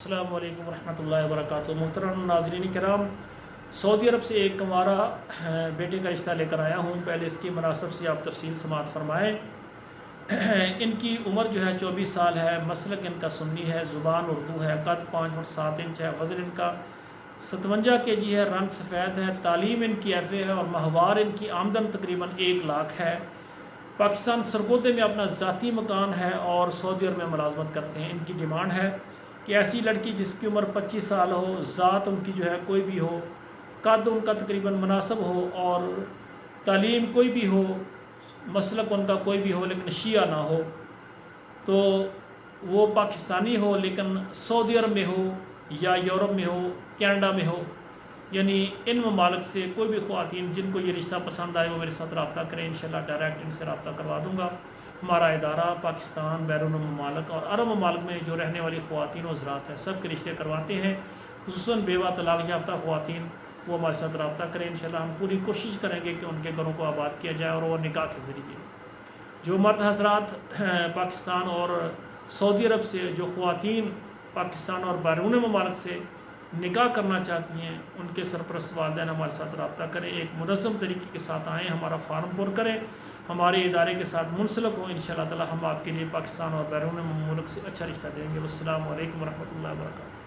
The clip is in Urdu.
السلام علیکم ورحمۃ اللہ وبرکاتہ۔ محترم ناظرین کرام، سعودی عرب سے ایک ہمارا بیٹے کا رشتہ لے کر آیا ہوں۔ پہلے اس کی مناسب سے آپ تفصیل سماعت فرمائیں۔ ان کی عمر جو ہے 24 سال ہے، مسلک ان کا سنی ہے، زبان اردو ہے، قد 5 فٹ 7 انچ ہے، وزن ان کا 57 kg ہے، رنگ سفید ہے، تعلیم ان کی FA ہے اور ماہوار ان کی آمدن تقریباً 1 لاکھ ہے۔ پاکستان سرگودے میں اپنا ذاتی مکان ہے اور سعودی عرب میں ملازمت کرتے ہیں۔ ان کی ڈیمانڈ ہے کہ ایسی لڑکی جس کی عمر 25 سال ہو، ذات ان کی جو ہے کوئی بھی ہو، قد ان کا تقریباً مناسب ہو اور تعلیم کوئی بھی ہو، مسلک ان کا کوئی بھی ہو لیکن شیعہ نہ ہو، تو وہ پاکستانی ہو لیکن سعودی عرب میں ہو یا یورپ میں ہو، کینیڈا میں ہو، یعنی ان ممالک سے کوئی بھی خواتین جن کو یہ رشتہ پسند آئے وہ میرے ساتھ رابطہ کریں، انشاءاللہ ڈائریکٹ ان سے رابطہ کروا دوں گا۔ ہمارا ادارہ پاکستان، بیرون ممالک اور عرب ممالک میں جو رہنے والی خواتین و حضرات ہیں سب کے رشتے کرواتے ہیں، خصوصاً بیوہ طلاق یافتہ خواتین وہ ہمارے ساتھ رابطہ کریں۔ انشاءاللہ ہم پوری کوشش کریں گے کہ ان کے گھروں کو آباد کیا جائے اور وہ نکاح کے ذریعے۔ جو مرد حضرات پاکستان اور سعودی عرب سے، جو خواتین پاکستان اور بیرون ممالک سے نکاح کرنا چاہتی ہیں، ان کے سرپرست والدین ہمارے ساتھ رابطہ کریں، ایک منظم طریقے کے ساتھ آئیں، ہمارا فارم پر کریں، ہمارے ادارے کے ساتھ منسلک ہوں۔ انشاءاللہ تعالی ہم آپ کے لیے پاکستان اور بیرون ملک سے اچھا رشتہ دیں گے۔ والسلام علیکم ورحمۃ اللہ وبرکاتہ۔